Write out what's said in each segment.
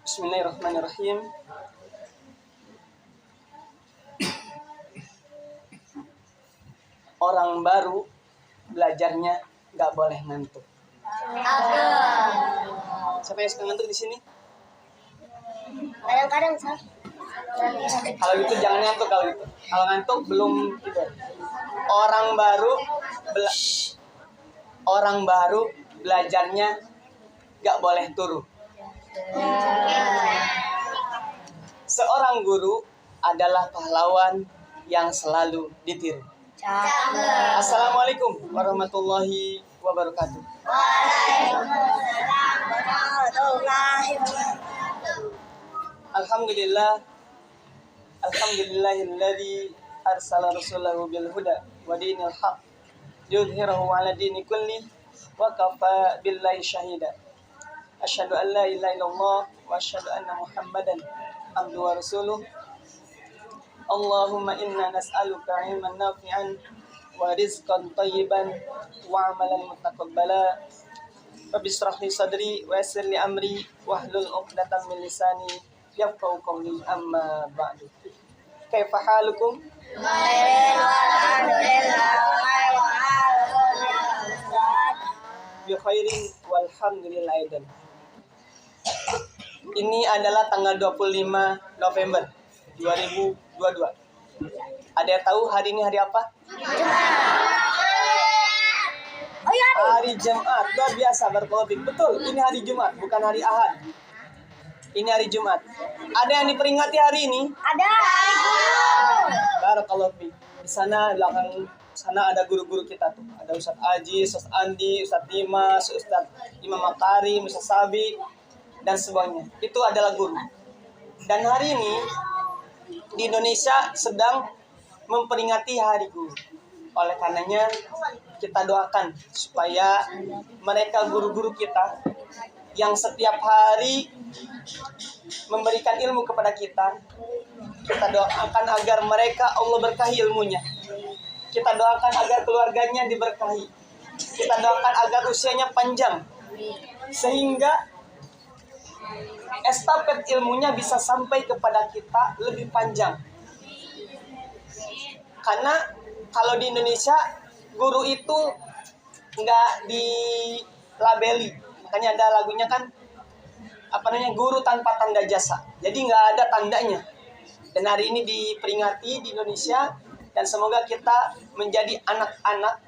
Bismillahirrahmanirrahim. Orang baru belajarnya nggak boleh ngantuk. Siapa yang suka ngantuk di sini? Kadang-kadang sah. Kalau gitu jangan ngantuk kalau gitu. Kalau ngantuk belum tidur. Orang baru belajarnya nggak boleh turu. Seorang guru adalah pahlawan yang selalu ditiru. Assalamualaikum warahmatullahi wabarakatuh. Waalaikumsalam warahmatullahi wabarakatuh. Alhamdulillahilladzi arsala rasulahu bil huda wa dinil haq yudhhirahu 'ala dini kulli wa kafa billahi syahida. Asyhadu an la ilaha illallah wa asyhadu anna Muhammadan abduhu wa rasuluh. Allahumma inna nas'aluka ilman nafi'an wa rizqan thayyiban wa amalan mutaqabbala. Rabbi shrah li sadri wa yassir li amri wahlul 'uqdatam min lisani yafqahu qawli, amma ba'du. Kaifa halukum? Bi khairin walhamdulillah aidan. Ini adalah tanggal 25 November 2022. Ada yang tahu hari ini hari apa? Hari Jumat. Luar biasa, berkolobik. Betul, ini hari Jumat, bukan hari Ahad. Ini hari Jumat. Ada yang diperingati hari ini? Ada. Barakallahu fiik. Di sana belakang sana ada guru-guru kita tuh. Ada Ustaz Aji, Ustaz Andi, Ustaz Dimas, Ustaz Imam Makarim, Ustaz Sabi, dan sebagainya. Itu adalah guru. Dan hari ini di Indonesia sedang memperingati Hari Guru. Oleh karenanya kita doakan supaya mereka guru-guru kita yang setiap hari memberikan ilmu kepada kita doakan agar mereka Allah berkahi ilmunya. Kita doakan agar keluarganya diberkahi. Kita doakan agar usianya panjang, sehingga estafet ilmunya bisa sampai kepada kita lebih panjang. Karena kalau di Indonesia guru itu nggak dilabeli. Makanya ada lagunya kan, guru tanpa tanda jasa. Jadi nggak ada tandanya. Dan hari ini diperingati di Indonesia, dan semoga kita menjadi anak-anak,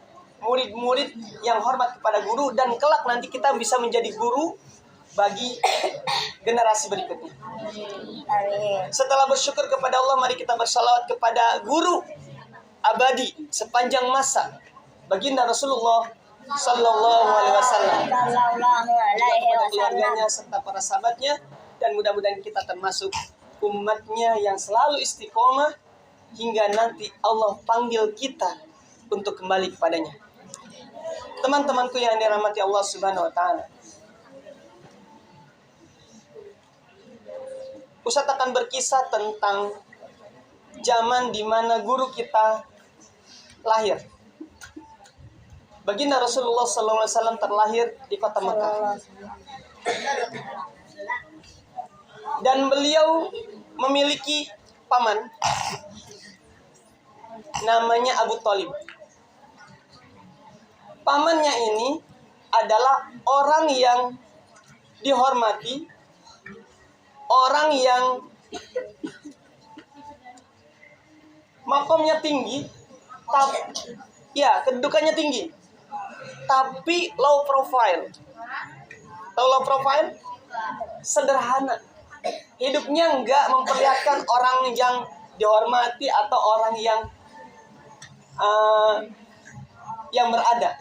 murid-murid yang hormat kepada guru, dan kelak nanti kita bisa menjadi guru bagi generasi berikutnya. Setelah bersyukur kepada Allah, mari kita bersalawat kepada guru abadi sepanjang masa, baginda Rasulullah Sallallahu Alaihi Wasallam, kepada keluarganya serta para sahabatnya, dan mudah-mudahan kita termasuk umatnya yang selalu istiqomah hingga nanti Allah panggil kita untuk kembali kepadanya. Teman-temanku yang dirahmati Allah Subhanahu Wa Taala, Ustaz akan berkisah tentang zaman di mana guru kita lahir. Baginda Rasulullah SAW terlahir di kota Mekah. Dan beliau memiliki paman namanya Abu Thalib. Pamannya ini adalah orang yang dihormati, orang yang makomnya tinggi, kedudukannya tinggi, tapi low profile. Tahu low profile? Sederhana. Hidupnya enggak memperlihatkan orang yang dihormati atau orang yang berada.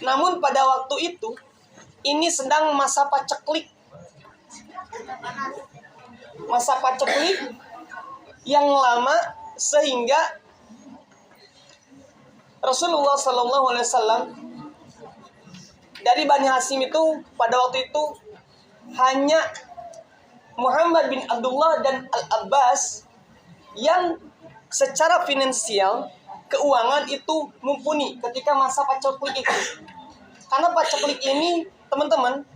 Namun pada waktu itu, ini sedang masa paceklik. Masa paceklik yang lama, sehingga Rasulullah SAW dari Bani Hashim itu pada waktu itu hanya Muhammad bin Abdullah dan Al-Abbas yang secara finansial, keuangan itu mumpuni ketika masa paceklik itu. Karena paceklik ini, teman-teman,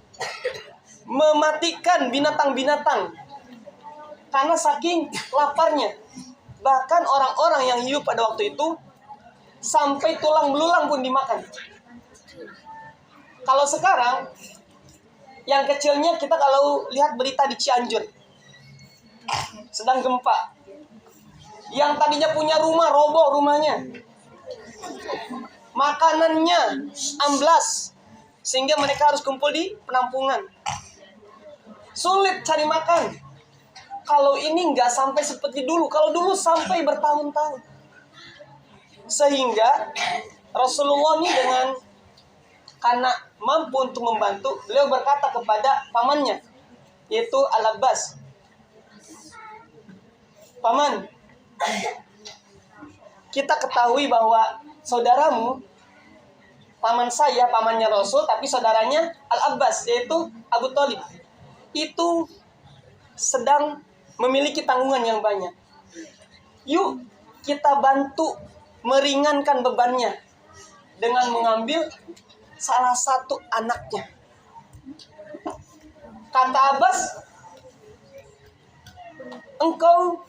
mematikan binatang-binatang karena saking laparnya. Bahkan orang-orang yang hidup pada waktu itu sampai tulang belulang pun dimakan. Kalau sekarang yang kecilnya, kita kalau lihat berita di Cianjur sedang gempa, yang tadinya punya rumah roboh rumahnya, makanannya amblas, sehingga mereka harus kumpul di penampungan. Sulit cari makan. Kalau ini nggak sampai seperti dulu. Kalau dulu sampai bertahun-tahun. Sehingga Rasulullah ini karena mampu untuk membantu, beliau berkata kepada pamannya, yaitu Al-Abbas, "Paman, kita ketahui bahwa saudaramu, paman saya, pamannya Rasul, tapi saudaranya Al-Abbas, yaitu Abu Thalib, itu sedang memiliki tanggungan yang banyak. Yuk kita bantu meringankan bebannya dengan mengambil salah satu anaknya." Kata Abbas, "Engkau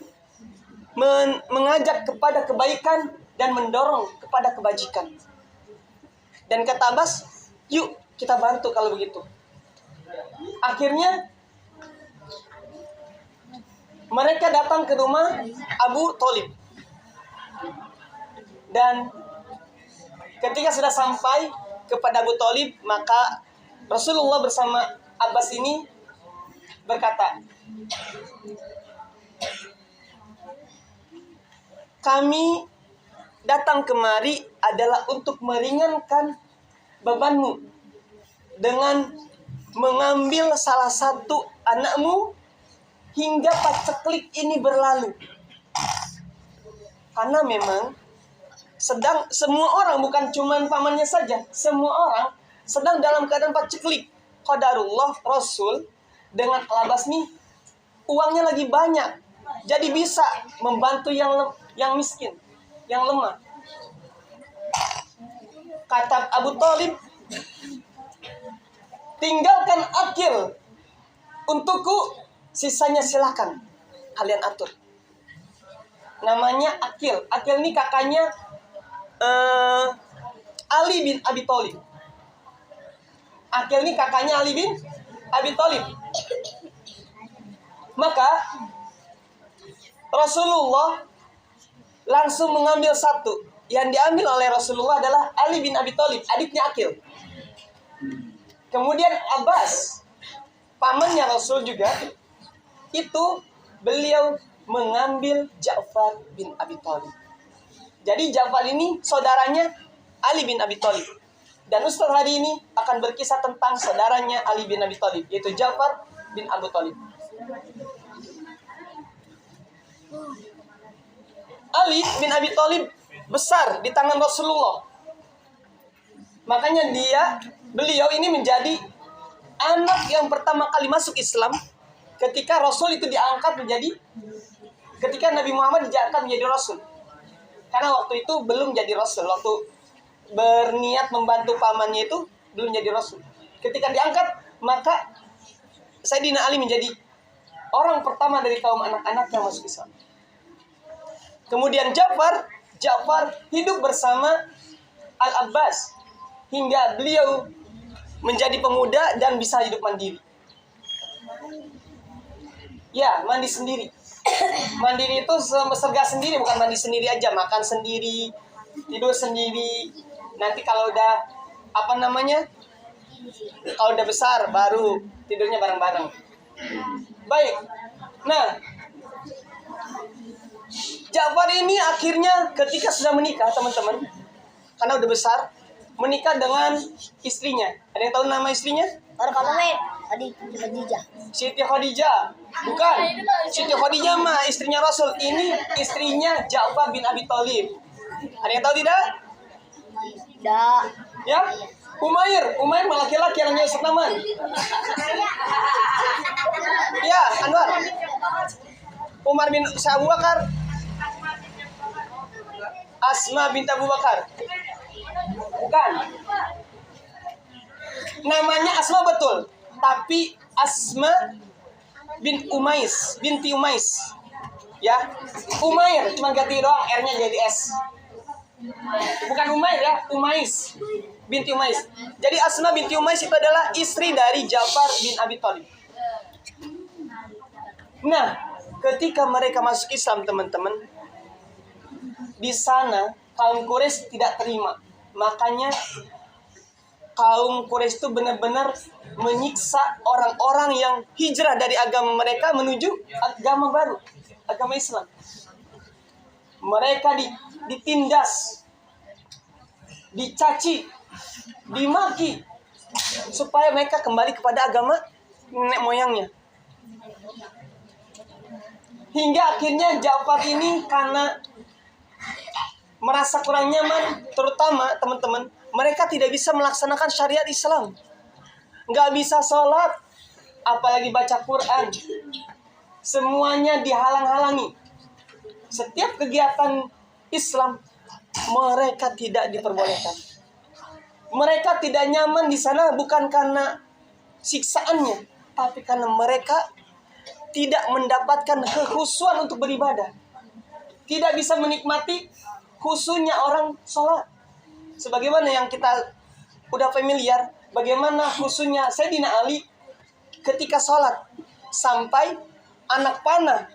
mengajak kepada kebaikan dan mendorong kepada kebajikan." Dan kata Abbas, "Yuk kita bantu kalau begitu." Akhirnya mereka datang ke rumah Abu Thalib. Dan ketika sudah sampai kepada Abu Thalib, maka Rasulullah bersama Abbas ini berkata, "Kami datang kemari adalah untuk meringankan bebanmu dengan mengambil salah satu anakmu hingga paceklik ini berlalu." Karena memang semua orang, bukan cuma pamannya saja, semua orang sedang dalam keadaan paceklik. Qadarullah, Rasul dengan Al-Abbas nih uangnya lagi banyak, jadi bisa membantu yang miskin, yang lemah. Kata Abu Thalib, "Tinggalkan akil untukku, sisanya silakan kalian atur." Namanya Akil. Akil ini kakaknya Ali bin Abi Thalib. Akil ini kakaknya Ali bin Abi Thalib. Maka Rasulullah langsung mengambil satu. Yang diambil oleh Rasulullah adalah Ali bin Abi Thalib, adiknya Akil. Kemudian Abbas, pamannya Rasul juga, itu beliau mengambil Ja'far bin Abi Thalib. Jadi Ja'far ini saudaranya Ali bin Abi Thalib. Dan Ustaz hari ini akan berkisah tentang saudaranya Ali bin Abi Thalib, yaitu Ja'far bin Abu Thalib. Ali bin Abi Thalib besar di tangan Rasulullah. Makanya beliau ini menjadi anak yang pertama kali masuk Islam ketika Rasul itu ketika Nabi Muhammad diangkat menjadi Rasul. Karena waktu itu belum jadi Rasul, waktu berniat membantu pamannya itu belum jadi Rasul. Ketika diangkat, maka Sayyidina Ali menjadi orang pertama dari kaum anak-anak yang masuk Islam. Kemudian Ja'far hidup bersama Al-Abbas hingga beliau menjadi pemuda dan bisa hidup mandiri. Ya, mandi sendiri. Mandiri itu serga sendiri, bukan mandi sendiri aja, makan sendiri, tidur sendiri. Nanti kalau udah kalau udah besar baru tidurnya bareng-bareng. Baik. Nah, Ja'far ini akhirnya ketika sudah menikah, teman-teman, karena udah besar, menikah dengan istrinya. Ada yang tahu nama istrinya? Siti Khadijah. Bukan. Siti Khadijah mah istrinya Rasul. Ini istrinya Ja'far bin Abi Thalib. Ada yang tahu tidak? Tidak. Ya? Umair mah laki-laki yang namanya Ustaz Naman. Ya, Anwar. Umar bin Abu Bakar. Asma bin Abu Bakar. Bukan. Namanya Asma betul, tapi Asma binti Umais. Ya, Umair cuma ganti doang R-nya jadi S. Bukan Umair ya, Umais binti Umais. Jadi Asma binti Umais itu adalah istri dari Ja'far bin Abi Thalib. Nah, ketika mereka masuk Islam, teman-teman, di sana kaum Quraisy tidak terima. Makanya kaum Quraisy itu benar-benar menyiksa orang-orang yang hijrah dari agama mereka menuju agama baru, agama Islam. Mereka ditindas, dicaci, dimaki, supaya mereka kembali kepada agama nenek moyangnya. Hingga akhirnya Ja'far ini karena merasa kurang nyaman, terutama teman-teman, mereka tidak bisa melaksanakan syariat Islam. Nggak bisa sholat, apalagi baca Quran. Semuanya dihalang-halangi. Setiap kegiatan Islam, mereka tidak diperbolehkan. Mereka tidak nyaman di sana bukan karena siksaannya, tapi karena mereka tidak mendapatkan kekhusyuan untuk beribadah. Tidak bisa menikmati khusyunya orang sholat. Sebagaimana yang kita udah familiar, bagaimana khusyunya Sayyidina Ali ketika sholat. Sampai anak panah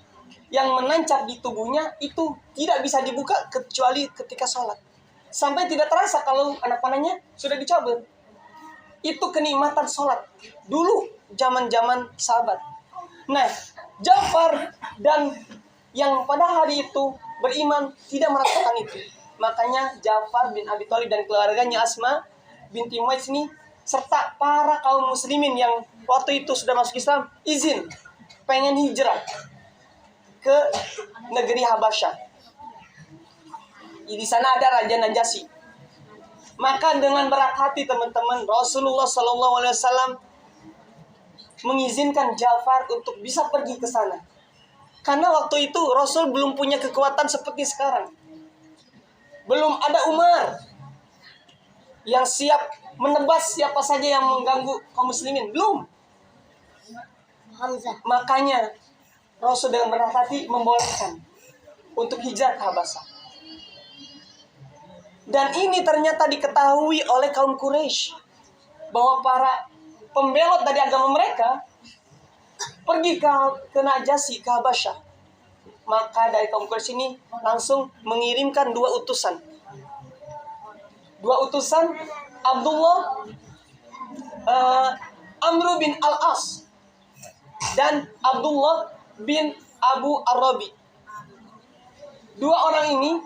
yang menancap di tubuhnya itu tidak bisa dibuka kecuali ketika sholat. Sampai tidak terasa kalau anak panahnya sudah dicabut. Itu kenikmatan sholat dulu zaman-zaman sahabat. Nah, Ja'far dan yang pada hari itu beriman tidak merasakan itu. Makanya Ja'far bin Abi Thalib dan keluarganya Asma binti Umais ini serta para kaum muslimin yang waktu itu sudah masuk Islam izin pengen hijrah ke negeri Habasyah. Di sana ada Raja Najasyi. Maka dengan berat hati teman-teman, Rasulullah SAW mengizinkan Ja'far untuk bisa pergi ke sana. Karena waktu itu Rasul belum punya kekuatan seperti sekarang. Belum ada Umar yang siap menebas siapa saja yang mengganggu kaum muslimin. Belum. Hamzah. Makanya Rasul dengan berat hati membolehkan untuk hijrah ke Habasyah. Dan ini ternyata diketahui oleh kaum Quraisy bahwa para pembelot dari agama mereka pergi ke Najasyi, ke Habasyah. Maka dari kaum Quraisy ini langsung mengirimkan dua utusan. Abdullah Amr bin Al-As dan Abdullah bin Abu Arabi. Dua orang ini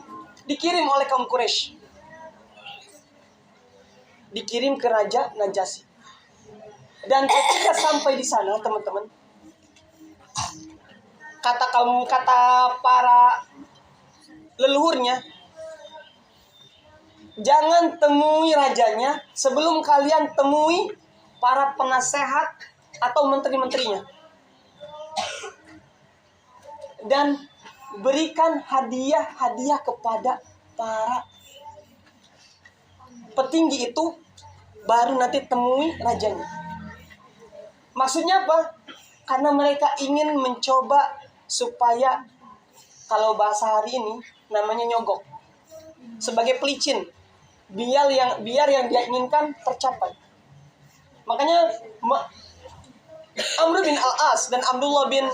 dikirim oleh kaum Quraisy. Dikirim ke Raja Najasyi. Dan ketika sampai di sana, teman-teman, kata para leluhurnya, jangan temui rajanya sebelum kalian temui para penasehat atau menteri-menterinya. Dan berikan hadiah-hadiah kepada para petinggi itu, baru nanti temui rajanya. Maksudnya apa? Karena mereka ingin mencoba supaya, kalau bahasa hari ini namanya nyogok, sebagai pelicin, biar yang dia inginkan tercapai. Makanya Amr bin Al-As dan Abdullah bin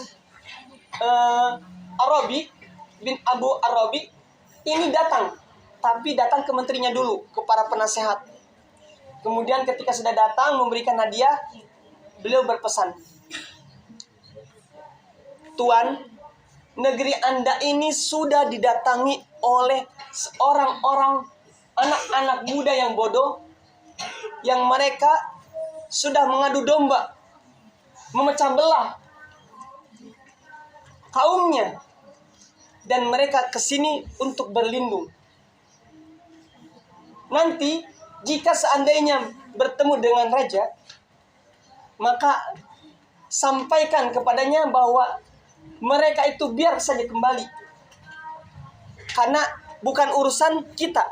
Arabi bin Abu Arabi ini datang, tapi datang ke menterinya dulu, ke para penasehat. Kemudian ketika sudah datang memberikan hadiah, beliau berpesan, Tuan, negeri Anda ini sudah didatangi oleh orang-orang anak-anak muda yang bodoh, yang mereka sudah mengadu domba, memecah belah kaumnya, dan mereka kesini untuk berlindung. Nanti jika seandainya bertemu dengan raja, maka sampaikan kepadanya bahwa mereka itu biar saja kembali, karena bukan urusan kita.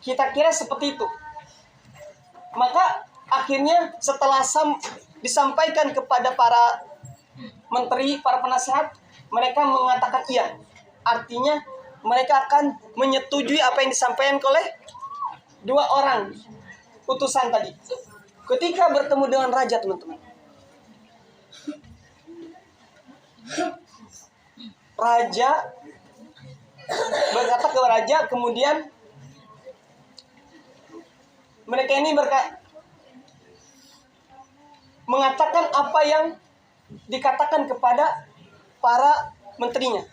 Kita kira seperti itu. Maka akhirnya setelah disampaikan kepada para menteri, para penasehat, mereka mengatakan iya. Artinya mereka akan menyetujui apa yang disampaikan oleh dua orang utusan tadi. Ketika bertemu dengan raja, teman-teman, raja berkata ke raja, kemudian mereka ini mengatakan apa yang dikatakan kepada para menterinya.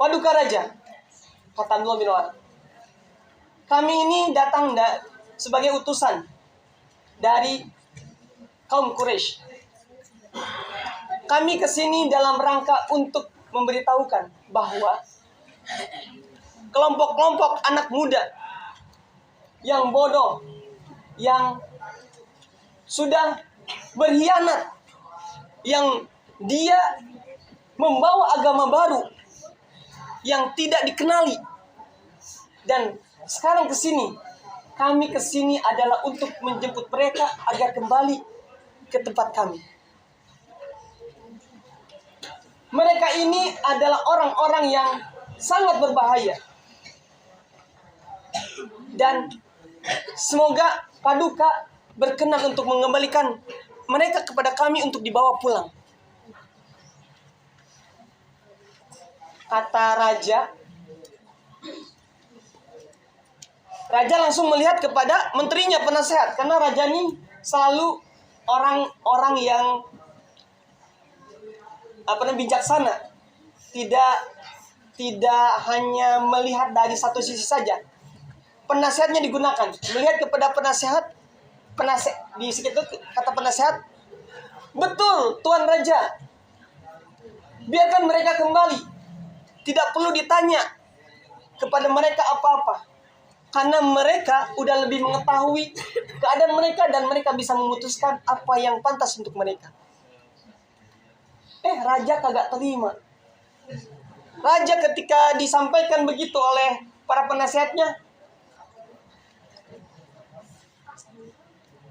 Paduka raja, kata Abdullah bin Umar, kami ini datang sebagai utusan dari kaum Quraisy. Kami kesini dalam rangka untuk memberitahukan bahwa kelompok-kelompok anak muda yang bodoh, yang sudah berkhianat, yang dia membawa agama baru yang tidak dikenali, dan sekarang kami kesini adalah untuk menjemput mereka agar kembali ke tempat kami. Mereka ini adalah orang-orang yang sangat berbahaya, dan semoga Paduka berkenan untuk mengembalikan mereka kepada kami untuk dibawa pulang. Kata raja langsung melihat kepada menterinya, penasehat, karena raja ini selalu orang-orang yang bijaksana, tidak hanya melihat dari satu sisi saja. Penasehatnya digunakan, melihat kepada penasehat di situ, kata penasehat, betul Tuan Raja, biarkan mereka kembali. Tidak perlu ditanya kepada mereka apa-apa, karena mereka udah lebih mengetahui keadaan mereka dan mereka bisa memutuskan apa yang pantas untuk mereka. Raja kagak terima. Raja ketika disampaikan begitu oleh para penasehatnya,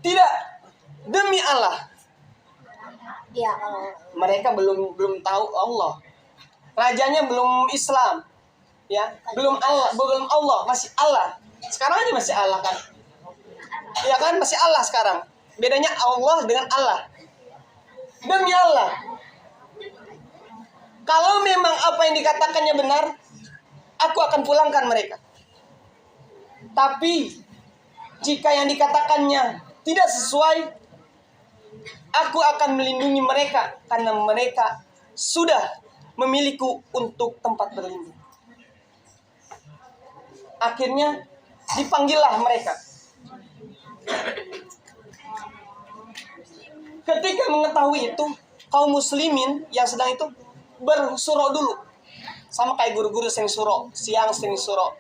tidak, demi Allah. Ya, Mereka belum tahu Allah. Rajanya belum Islam, ya, belum Allah, masih Allah. Sekarang aja masih Allah kan, ya kan, masih Allah sekarang. Bedanya Allah dengan Allah. Demi Allah, kalau memang apa yang dikatakannya benar, aku akan pulangkan mereka. Tapi jika yang dikatakannya tidak sesuai, aku akan melindungi mereka karena mereka sudah memiliku untuk tempat berlindung. Akhirnya dipanggillah mereka. Ketika mengetahui itu, kaum muslimin yang sedang itu bersuro dulu. Sama kayak guru-guru sering suro, siang sering suro.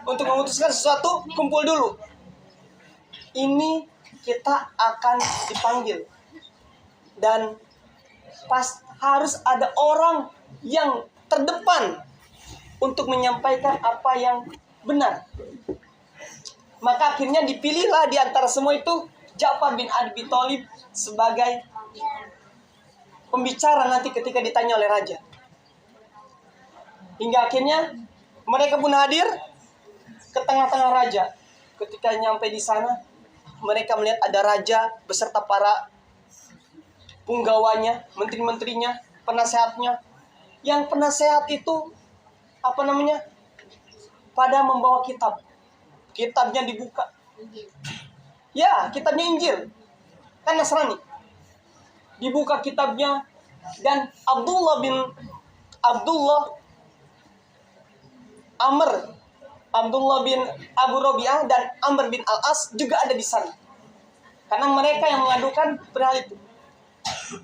Untuk memutuskan sesuatu, kumpul dulu. Ini kita akan dipanggil. Dan harus ada orang yang terdepan untuk menyampaikan apa yang benar. Maka akhirnya dipilihlah di antara semua itu Ja'far bin Abi Thalib sebagai pembicara nanti ketika ditanya oleh raja. Hingga akhirnya mereka pun hadir ke tengah-tengah raja. Ketika nyampe di sana, mereka melihat ada raja beserta para punggawanya, menteri-menterinya, penasehatnya. Yang penasehat itu pada membawa kitab. Kitabnya dibuka. Ya, kitabnya Injil. Kan Nasrani. Dibuka kitabnya, dan Abdullah bin Abu Rabi'ah dan Amr bin Al-As juga ada di sana. Karena mereka yang mengadukan perihal itu.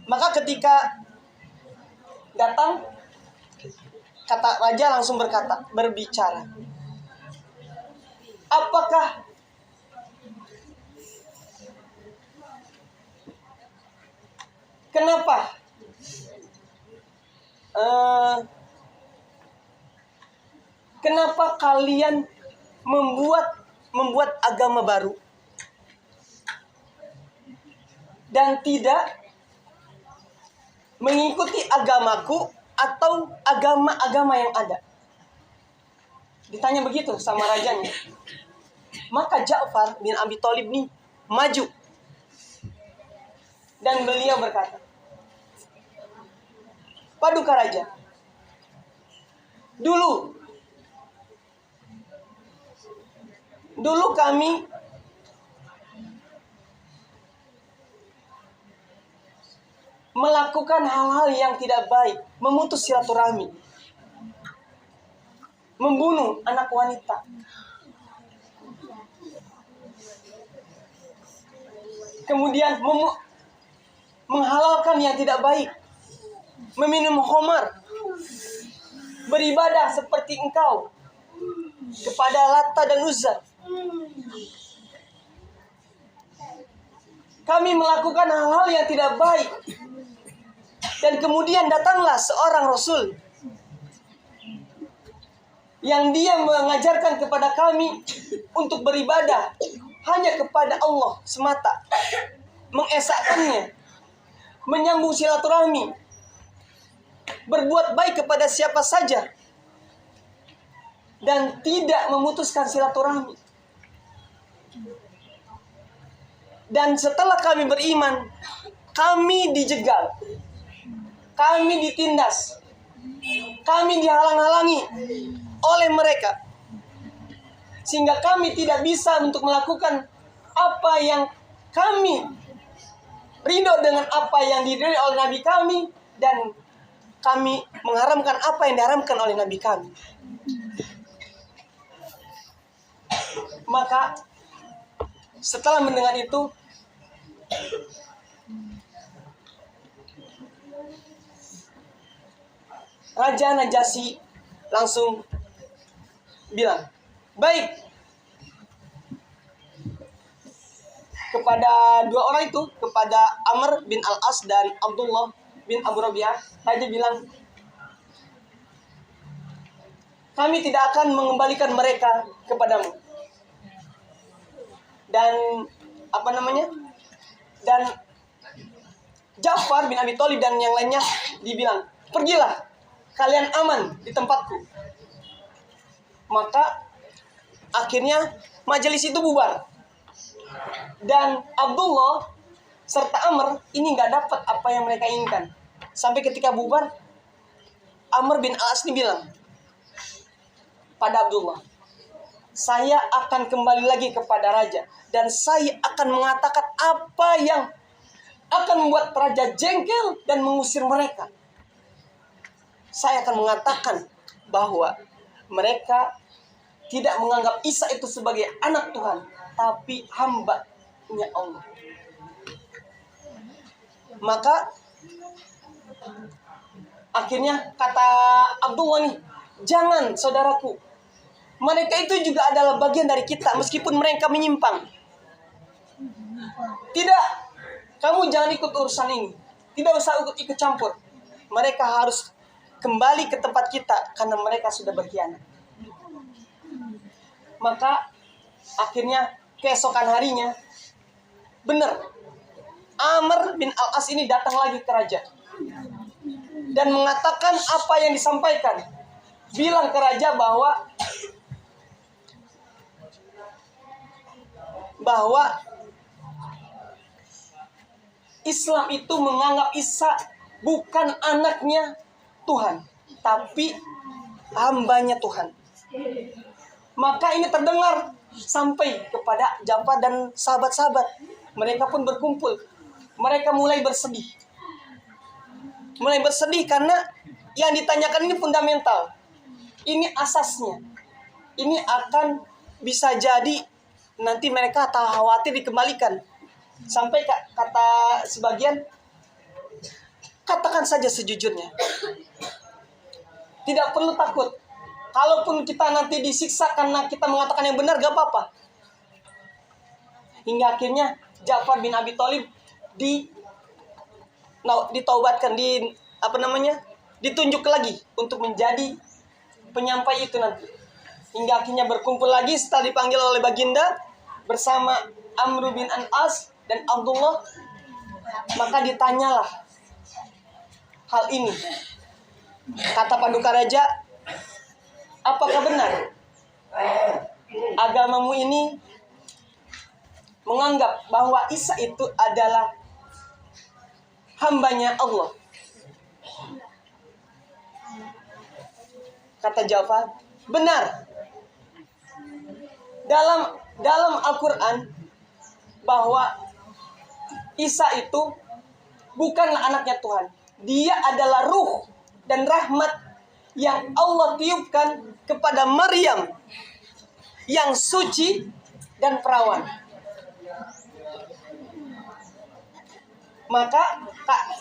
Maka ketika datang, kata raja langsung berbicara. Kenapa kalian membuat agama baru? dan tidak mengikuti agamaku atau agama-agama yang ada. Ditanya begitu sama rajanya. Maka Ja'far bin Abi Thalib nih maju. Dan beliau berkata, "Paduka Raja, dulu kami melakukan hal-hal yang tidak baik, memutus silaturahmi, membunuh anak wanita, kemudian menghalalkan yang tidak baik, meminum khamar, beribadah seperti engkau kepada Lata dan Uzza. Kami melakukan hal-hal yang tidak baik. Dan kemudian datanglah seorang Rasul yang dia mengajarkan kepada kami untuk beribadah hanya kepada Allah semata, mengesahkannya, menyambung silaturahmi, berbuat baik kepada siapa saja, dan tidak memutuskan silaturahmi. Dan setelah kami beriman, kami dijegal, kami ditindas, kami dihalang-halangi oleh mereka, sehingga kami tidak bisa untuk melakukan apa yang kami ridho dengan apa yang diridhoi oleh Nabi kami, dan kami mengharamkan apa yang diharamkan oleh Nabi kami. Maka setelah mendengar itu, Raja Najasyi langsung bilang, "Baik." Kepada dua orang itu, kepada Amr bin Al-As dan Abdullah bin Abu Rabi'ah, Raja bilang, "Kami tidak akan mengembalikan mereka kepadamu." Dan dan Ja'far bin Abi Thalib dan yang lainnya dibilang, "Pergilah, kalian aman di tempatku." Maka akhirnya majelis itu bubar. Dan Abdullah serta Amr ini nggak dapat apa yang mereka inginkan. Sampai ketika bubar, Amr bin Al-As ini bilang pada Abdullah, "Saya akan kembali lagi kepada raja, dan saya akan mengatakan apa yang akan membuat raja jengkel dan mengusir mereka. Saya akan mengatakan bahwa mereka tidak menganggap Isa itu sebagai anak Tuhan, tapi hamba-Nya Allah." Maka akhirnya kata Abdullah nih, "Jangan saudaraku, mereka itu juga adalah bagian dari kita meskipun mereka menyimpang. Tidak, kamu jangan ikut urusan ini. Tidak usah ikut campur. Mereka harus kembali ke tempat kita karena mereka sudah berkhianat." Maka akhirnya keesokan harinya, benar, Amr bin Al-As ini datang lagi ke raja dan mengatakan apa yang disampaikan. Bilang ke raja bahwa Islam itu menganggap Isa bukan anaknya Tuhan, tapi hambanya Tuhan. Maka ini terdengar sampai kepada Ja'far dan sahabat-sahabat. Mereka pun berkumpul. Mereka mulai bersedih. Karena yang ditanyakan ini fundamental. Ini asasnya. Ini akan bisa jadi nanti mereka khawatir dikembalikan. Sampai kata sebagian, katakan saja sejujurnya. Tidak perlu takut. Kalaupun kita nanti disiksa karena kita mengatakan yang benar, gak apa-apa. Hingga akhirnya Ja'far bin Abi Thalib ditaubatkan, ditunjuk lagi untuk menjadi penyampai itu nanti. Hingga akhirnya berkumpul lagi setelah dipanggil oleh baginda bersama Amr bin Al-As dan Abdullah. Maka ditanyalah hal ini. Kata Paduka Raja, apakah benar agamamu ini menganggap bahwa Isa itu adalah hambanya Allah? Kata Ja'far, benar. Dalam Al-Quran bahwa Isa itu bukanlah anaknya Tuhan. Dia adalah ruh dan rahmat yang Allah tiupkan kepada Maryam yang suci dan perawan. Maka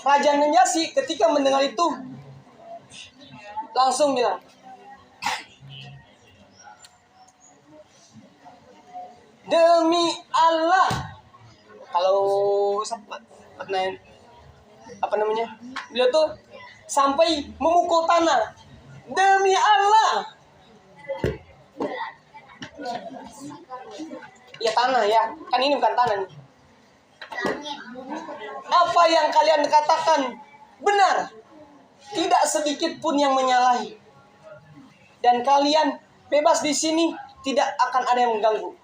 Raja Najasyi ketika mendengar itu langsung bilang, demi Allah. Kalau apa namanya? Beliau tuh sampai memukul tanah. Demi Allah. Ya tanah ya. Kan ini bukan tanah nih. Apa yang kalian katakan benar. Tidak sedikit pun yang menyalahi. Dan kalian bebas di sini, tidak akan ada yang mengganggu.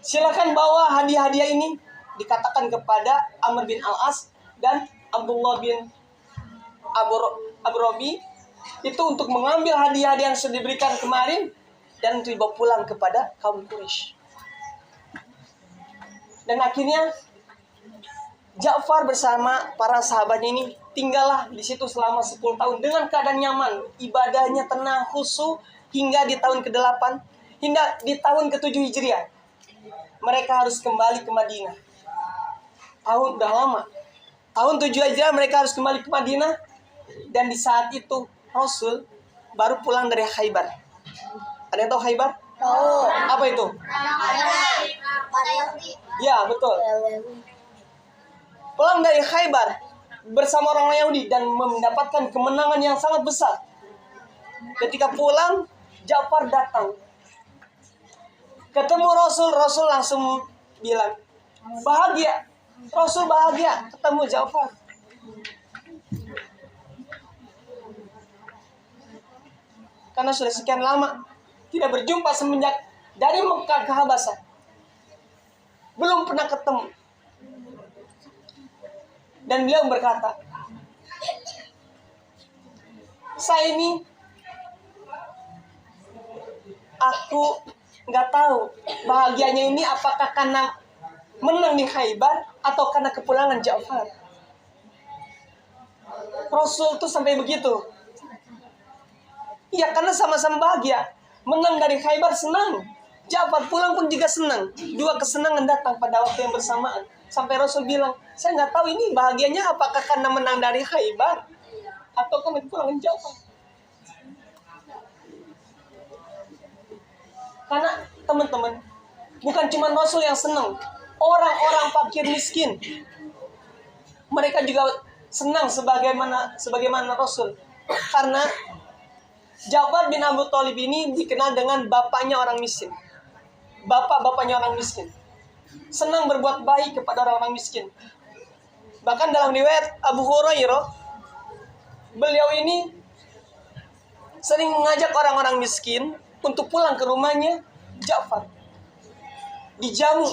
Silakan bawa hadiah-hadiah ini, dikatakan kepada Amr bin Al-As dan Abdullah bin Abu Robi itu untuk mengambil hadiah-hadiah yang sudah diberikan kemarin dan dibawa pulang kepada kaum Quraisy. Dan akhirnya Ja'far bersama para sahabatnya ini tinggallah di situ selama 10 tahun dengan keadaan nyaman, ibadahnya tenang, khusyuk hingga di tahun ke-8, hingga di tahun ke-7 Hijriah. Mereka harus kembali ke Madinah. Tahun udah lama. Tahun 7 Hijriah mereka harus kembali ke Madinah. Dan di saat itu Rasul baru pulang dari Khaybar. Ada yang tahu Khaybar? Tahu. Apa itu? Ya, betul. Pulang dari Khaybar bersama orang Yahudi dan mendapatkan kemenangan yang sangat besar. Ketika pulang, Ja'far datang. Ketemu Rasul langsung bilang, bahagia. Rasul bahagia ketemu Ja'far. Karena sudah sekian lama tidak berjumpa semenjak dari Mekah ke Habasah. Belum pernah ketemu. Dan beliau berkata, saya ini aku nggak tahu bahagianya ini apakah karena menang di Khaybar atau karena kepulangan Ja'far. Rasul tuh sampai begitu. Iya, karena sama-sama bahagia. Menang dari Khaybar senang, Ja'far pulang pun juga senang. Dua kesenangan datang pada waktu yang bersamaan. Sampai Rasul bilang, saya nggak tahu ini bahagianya apakah karena menang dari Khaybar atau karena kepulangan Ja'far. Karena teman-teman, bukan cuma Rasul yang senang. Orang-orang fakir miskin, mereka juga senang sebagaimana Rasul. Karena Ja'far bin Abu Thalib ini dikenal dengan bapaknya orang miskin. Bapak-bapaknya orang miskin. Senang berbuat baik kepada orang-orang miskin. Bahkan dalam riwayat Abu Hurairah, beliau ini sering mengajak orang-orang miskin untuk pulang ke rumahnya Ja'far. Dijamu.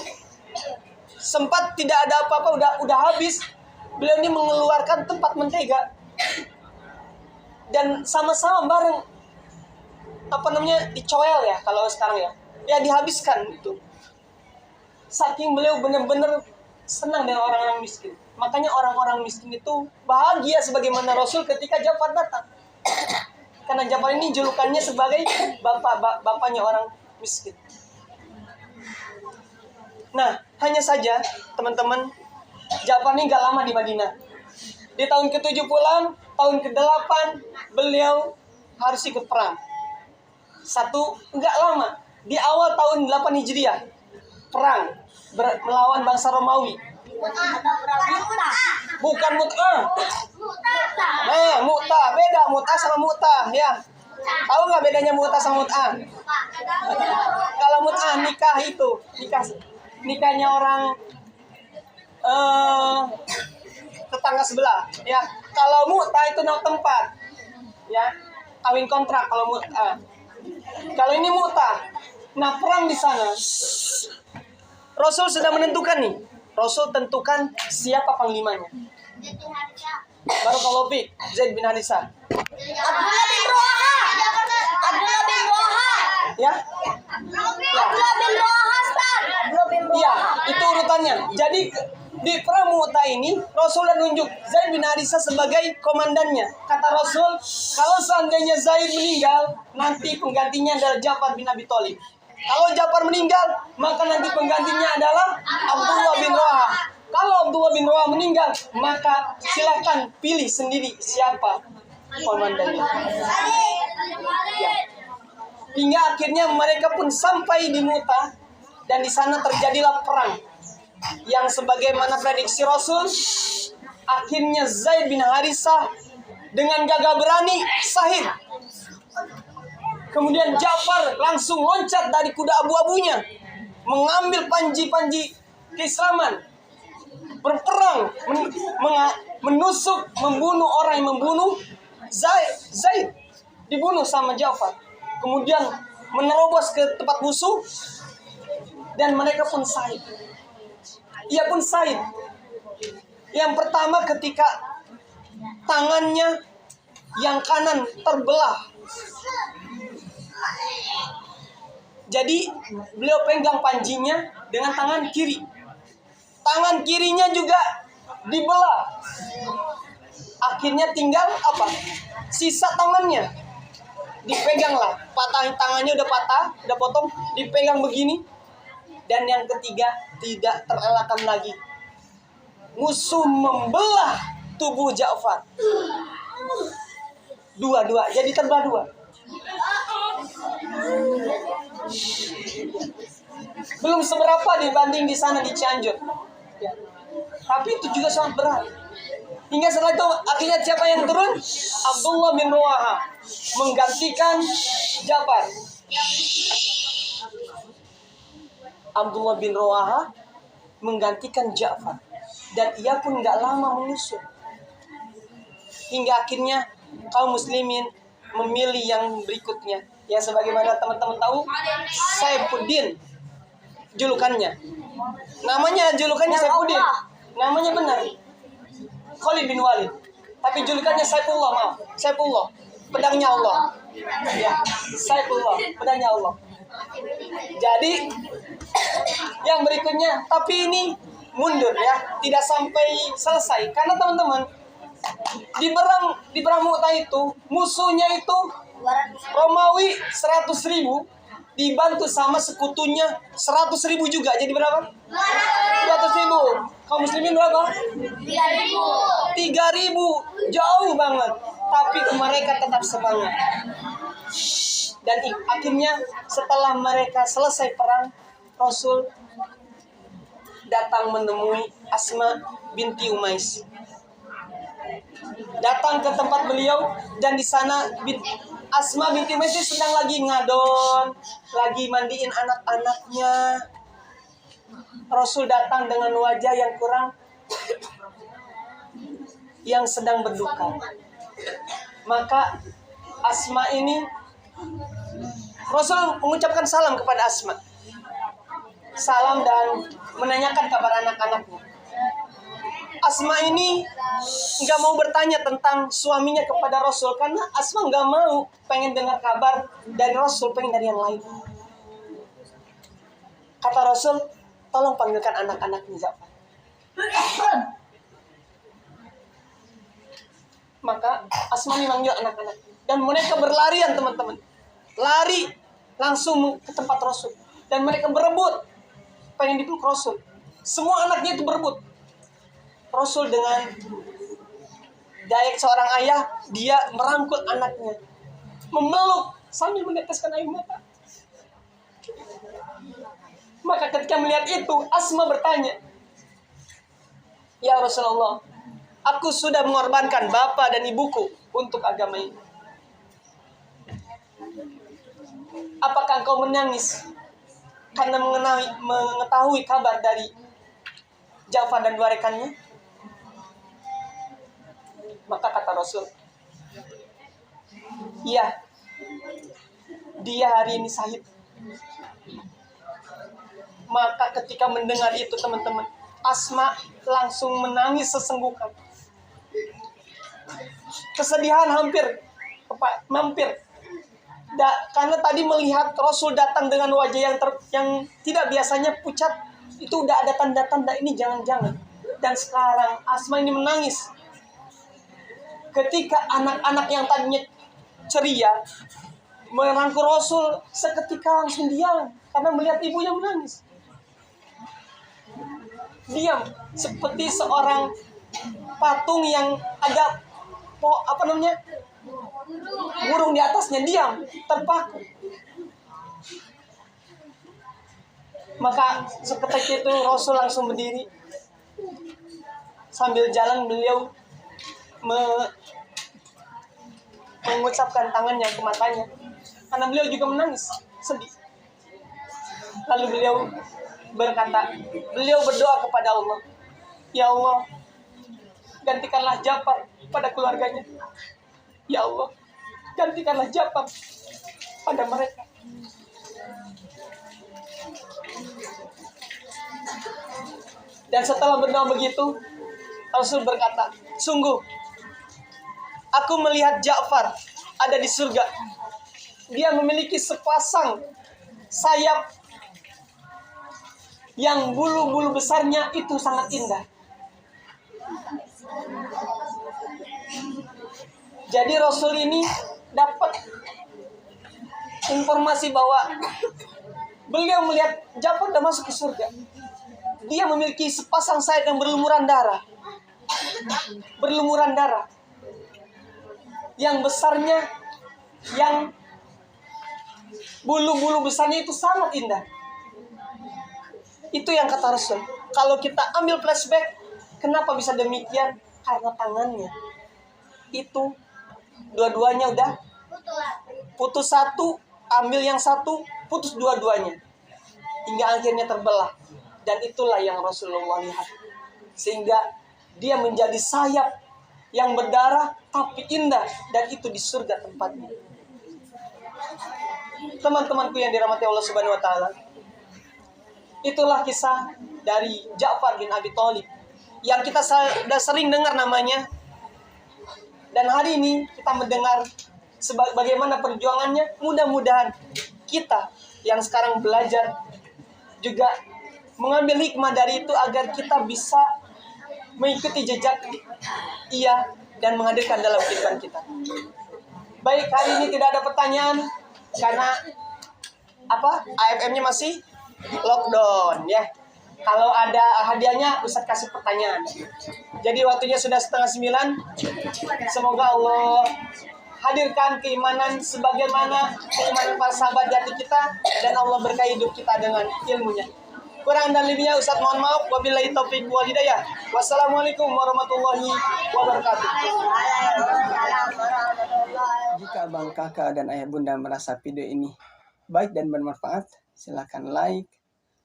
Sempat tidak ada apa-apa, udah habis. Beliau ini mengeluarkan tempat mentega. Dan sama-sama bareng dicoel ya kalau sekarang ya. Ya dihabiskan itu. Saking beliau benar-benar senang dengan orang-orang miskin. Makanya orang-orang miskin itu bahagia sebagaimana Rasul ketika Ja'far datang. Karena Ja'far ini julukannya sebagai bapaknya orang miskin. Nah, hanya saja teman-teman, Ja'far ini gak lama di Madinah. Di tahun ke-7 pulang, tahun ke-8 beliau harus ikut perang. Gak lama, di awal tahun 8 Hijriah, perang melawan bangsa Romawi. Bukan Mut'ah. Mu'tah, beda Mut'ah sama Mu'tah ya. Tahu nggak bedanya Mu'tah sama Mut'ah? Kalau Mut'ah nikahnya orang tetangga sebelah. Ya, kalau mu'tah itu nama tempat. Ya, kawin kontrak kalau mu'tah. Kalau ini mu'tah. Nah, perang di sana. Rasul sudah menentukan nih. Rasul tentukan siapa panglimanya. Barakallahu fiik, Zaid bin Harithah. Abdullah bin Rawaha. Abdullah bin Rawaha. Ya? Abdullah bin Rawaha, Ustaz. Abdullah bin Iya, Rawaha. itu urutannya. Jadi di perang Mu'tah ini Rasul nunjuk Zaid bin Harithah sebagai komandannya. Kata Rasul, kalau seandainya Zaid meninggal, nanti penggantinya adalah Ja'far bin Abi Thalib. Kalau Ja'far meninggal, maka nanti penggantinya adalah Abdullah bin Rawaha. Kalau Abdullah bin Rawaha meninggal, maka silakan pilih sendiri siapa komandannya. Ya. Hingga akhirnya mereka pun sampai di Mu'tah dan di sana terjadilah perang. Yang sebagaimana prediksi Rasul, akhirnya Zaid bin Harithah dengan gagah berani sahid. Kemudian Ja'far langsung loncat dari kuda abu-abunya, mengambil panji-panji keislaman, berperang, menusuk, membunuh orang yang membunuh Zaid, dibunuh sama Ja'far. Kemudian menerobos ke tempat musuh dan mereka pun sahid. Ia pun sahid. Yang pertama ketika tangannya yang kanan terbelah. Jadi beliau pegang panjinya dengan tangan kiri. Tangan kirinya juga dibelah. Akhirnya tinggal apa? Sisa tangannya. Dipeganglah. Tangannya udah patah, udah potong, dipegang begini. Dan yang ketiga, tidak terelakkan lagi. Musuh membelah tubuh Ja'far. Dua-dua, jadi terbelah dua. Belum seberapa dibanding di sana di Cianjur. Ya. Tapi itu juga sangat berat. Hingga setelah itu akhirnya siapa yang turun? Abdullah bin Rawaha menggantikan Ja'far. Abdullah bin Rawaha menggantikan Ja'far. Dan ia pun gak lama menyusul. Hingga akhirnya kaum muslimin memilih yang berikutnya. Yang sebagaimana teman-teman tahu, Saifuddin julukannya. Julukannya Saifuddin. Namanya benar Khalid bin Walid. Tapi julukannya Saifullah, maaf. Saifullah, pedangnya Allah. Ya, Saifullah, pedangnya Allah. Jadi yang berikutnya, tapi ini mundur ya, tidak sampai selesai. Karena teman-teman, di perang Mu'tah itu musuhnya itu Romawi 100.000 dibantu sama sekutunya 100.000 juga. Jadi berapa? 200.000. Kaum muslimin berapa? 3.000. Jauh banget. Tapi mereka tetap semangat. Dan akhirnya setelah mereka selesai perang, Rasul datang menemui Asma binti Umais. Datang ke tempat beliau dan di sana Asma binti Umais sedang lagi ngadon, lagi mandiin anak-anaknya. Rasul datang dengan wajah yang sedang berduka. Maka Asma ini, Rasul mengucapkan salam kepada Asma. Salam dan menanyakan kabar anak-anaknya. Asma ini nggak mau bertanya tentang suaminya kepada Rasul karena Asma nggak mau pengen dengar kabar dari Rasul, pengen dari yang lain. Kata Rasul, tolong panggilkan anak-anaknya Ja'far. Maka Asma memanggil anak-anak dan mereka berlarian, teman-teman. Lari langsung ke tempat Rasul dan mereka berebut pengen dipeluk Rasul. Semua anaknya itu berebut. Rasul dengan daya seorang ayah, dia merangkul anaknya, memeluk sambil meneteskan air mata. Maka ketika melihat itu, Asma bertanya, "Ya Rasulullah, aku sudah mengorbankan bapak dan ibuku untuk agama ini. Apakah engkau menangis karena mengetahui kabar dari Ja'far dan dua rekannya?" Maka kata Rasul, iya, dia hari ini syahid. Maka ketika mendengar itu teman-teman, Asma langsung menangis sesenggukan. Kesedihan hampir. Karena tadi melihat Rasul datang dengan wajah yang tidak biasanya pucat, itu udah ada tanda-tanda ini jangan-jangan. Dan sekarang Asma ini menangis. Ketika anak-anak yang tadinya ceria merangkul Rasul, seketika langsung diam karena melihat ibunya menangis. Diam seperti seorang patung yang ada burung di atasnya, diam, terpaku. Maka seketika itu Rasul langsung berdiri. Sambil jalan beliau mengucapkan tangannya ke matanya, karena beliau juga menangis, sedih. Lalu beliau berdoa kepada Allah, ya Allah, gantikanlah Ja'far pada keluarganya. Ya Allah, gantikanlah Ja'far pada mereka. Dan setelah berdoa begitu, Rasul berkata, sungguh, aku melihat Ja'far ada di surga. Dia memiliki sepasang sayap yang bulu-bulu besarnya itu sangat indah. Jadi Rasul ini dapat informasi bahwa beliau melihat Ja'far sudah masuk ke surga. Dia memiliki sepasang sayap yang berlumuran darah. Yang besarnya, yang bulu-bulu besarnya itu sangat indah. Itu yang kata Rasul. Kalau kita ambil flashback, kenapa bisa demikian? Karena tangannya itu dua-duanya udah putus satu, ambil yang satu, putus dua-duanya, hingga akhirnya terbelah. Dan itulah yang Rasulullah lihat. Sehingga dia menjadi sayap yang berdarah tapi indah, dan itu di surga tempatnya. Teman-temanku yang dirahmati Allah Subhanahu wa taala, itulah kisah dari Ja'far bin Abi Thalib yang kita sudah sering dengar namanya. Dan hari ini kita mendengar bagaimana perjuangannya. Mudah-mudahan kita yang sekarang belajar juga mengambil hikmah dari itu, agar kita bisa mengikuti jejak ia dan menghadirkan dalam kehidupan kita. Baik, hari ini tidak ada pertanyaan karena AFM-nya masih lockdown ya. Kalau ada hadiahnya, Ustaz kasih pertanyaan. Jadi waktunya sudah 8:30. Semoga Allah hadirkan keimanan sebagaimana keimanan para sahabat jati kita, dan Allah berkahi hidup kita dengan ilmunya. Kurang dan lebihnya Ustaz mohon maaf. Wabillahi taufiq wal hidayah. Wassalamualaikum warahmatullahi wabarakatuh. Jika abang, kakak, dan ayah bunda merasa video ini baik dan bermanfaat, silakan like,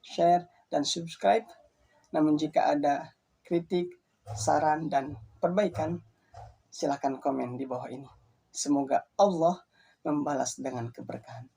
share, dan subscribe. Namun jika ada kritik, saran, dan perbaikan, silakan komen di bawah ini. Semoga Allah membalas dengan keberkahan.